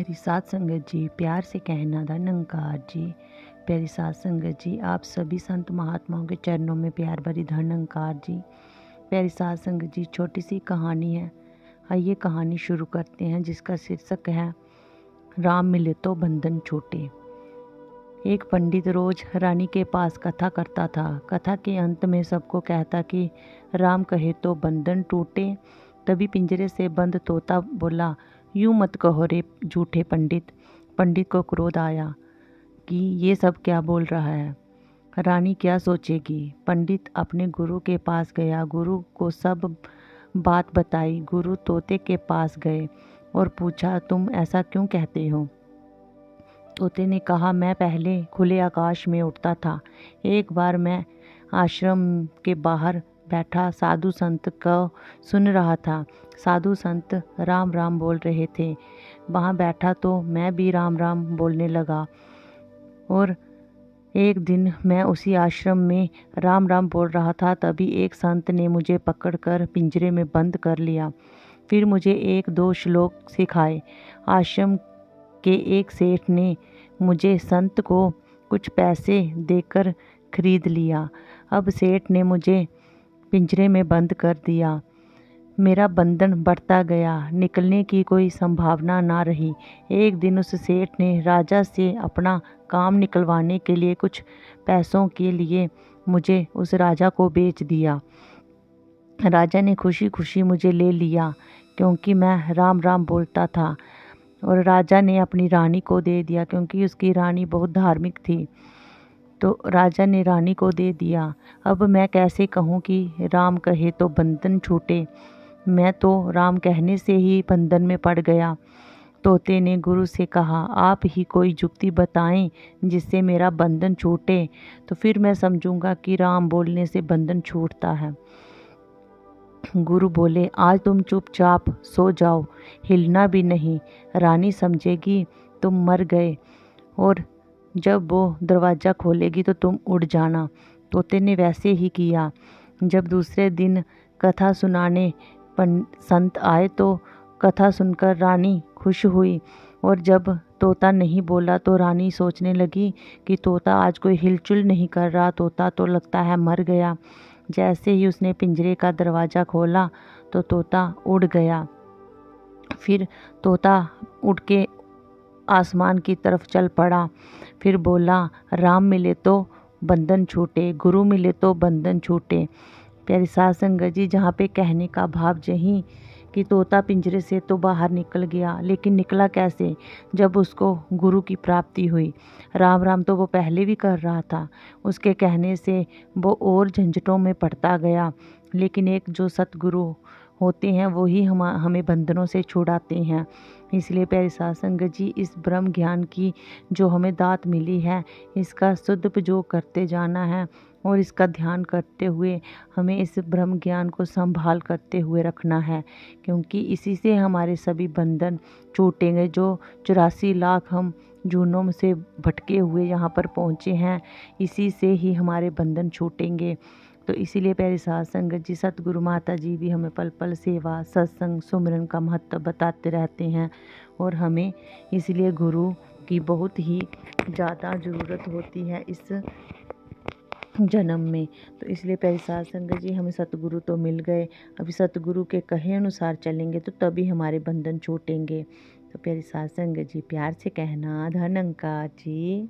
प्यारी साध संगत जी, प्यार से कहना धनंकार जी। प्यारी साध संगत जी, आप सभी संत महात्माओं के चरणों में प्यार भरी धनंकार जी। प्यारी साध संगत जी, छोटी सी कहानी है। आइए कहानी शुरू करते हैं, जिसका शीर्षक है राम मिले तो बंधन छूटे। एक पंडित रोज रानी के पास कथा करता था। कथा के अंत में सबको कहता कि राम कहे तो बंधन टूटे। तभी पिंजरे से बंद तोता बोला, यूं मत कहो रे झूठे पंडित। पंडित को क्रोध आया कि ये सब क्या बोल रहा है, रानी क्या सोचेगी। पंडित अपने गुरु के पास गया, गुरु को सब बात बताई। गुरु तोते के पास गए और पूछा, तुम ऐसा क्यों कहते हो। तोते ने कहा, मैं पहले खुले आकाश में उड़ता था। एक बार मैं आश्रम के बाहर बैठा साधु संत को सुन रहा था। साधु संत राम राम बोल रहे थे। वहाँ बैठा तो मैं भी राम राम बोलने लगा। और एक दिन मैं उसी आश्रम में राम राम बोल रहा था, तभी एक संत ने मुझे पकड़कर पिंजरे में बंद कर लिया। फिर मुझे एक दो श्लोक सिखाए। आश्रम के एक सेठ ने मुझे संत को कुछ पैसे देकर खरीद लिया। अब सेठ ने मुझे पिंजरे में बंद कर दिया। मेरा बंधन बढ़ता गया, निकलने की कोई संभावना ना रही। एक दिन उस सेठ ने राजा से अपना काम निकलवाने के लिए कुछ पैसों के लिए मुझे उस राजा को बेच दिया। राजा ने खुशी खुशी मुझे ले लिया, क्योंकि मैं राम राम बोलता था। और राजा ने अपनी रानी को दे दिया, क्योंकि उसकी रानी बहुत धार्मिक थी। तो राजा ने रानी को दे दिया। अब मैं कैसे कहूँ कि राम कहे तो बंधन छूटे। मैं तो राम कहने से ही बंधन में पड़ गया। तोते ने गुरु से कहा, आप ही कोई युक्ति बताएं जिससे मेरा बंधन छूटे, तो फिर मैं समझूंगा कि राम बोलने से बंधन छूटता है। गुरु बोले, आज तुम चुपचाप सो जाओ, हिलना भी नहीं। रानी समझेगी तुम मर गए और जब वो दरवाज़ा खोलेगी तो तुम उड़ जाना। तोते ने वैसे ही किया। जब दूसरे दिन कथा सुनाने संत आए तो कथा सुनकर रानी खुश हुई। और जब तोता नहीं बोला तो रानी सोचने लगी कि तोता आज कोई हिलचुल नहीं कर रहा, तोता तो लगता है मर गया। जैसे ही उसने पिंजरे का दरवाज़ा खोला तो तोता उड़ गया। फिर तोता उड़ के आसमान की तरफ चल पड़ा। फिर बोला, राम मिले तो बंधन छूटे, गुरु मिले तो बंधन छूटे। प्यारी साध संगत जी, जहाँ पे कहने का भाव यही कि तोता पिंजरे से तो बाहर निकल गया, लेकिन निकला कैसे, जब उसको गुरु की प्राप्ति हुई। राम राम तो वो पहले भी कर रहा था, उसके कहने से वो और झंझटों में पड़ता गया। लेकिन एक जो सतगुरु होते हैं वही हमें बंधनों से छुड़ाते हैं। इसलिए प्यारी साध संगत जी, इस ब्रह्म ज्ञान की जो हमें दात मिली है, इसका सदुपयोग करते जाना है और इसका ध्यान करते हुए हमें इस ब्रह्म ज्ञान को संभाल करते हुए रखना है, क्योंकि इसी से हमारे सभी बंधन छूटेंगे। जो 84 लाख हम जूनों से भटके हुए यहाँ पर पहुँचे हैं, इसी से ही हमारे बंधन छूटेंगे। तो इसीलिए प्यारी साध संगत जी, सतगुरु माता जी भी हमें पल पल सेवा, सत्संग, सुमिरन का महत्व बताते रहते हैं। और हमें इसलिए गुरु की बहुत ही ज़्यादा ज़रूरत होती है इस जन्म में। तो इसलिए प्यारी साध संगत जी, हमें सतगुरु तो मिल गए, अभी सतगुरु के कहे अनुसार चलेंगे तो तभी हमारे बंधन छूटेंगे। तो प्यारी साध संगत जी, प्यार से कहना धनंकार जी।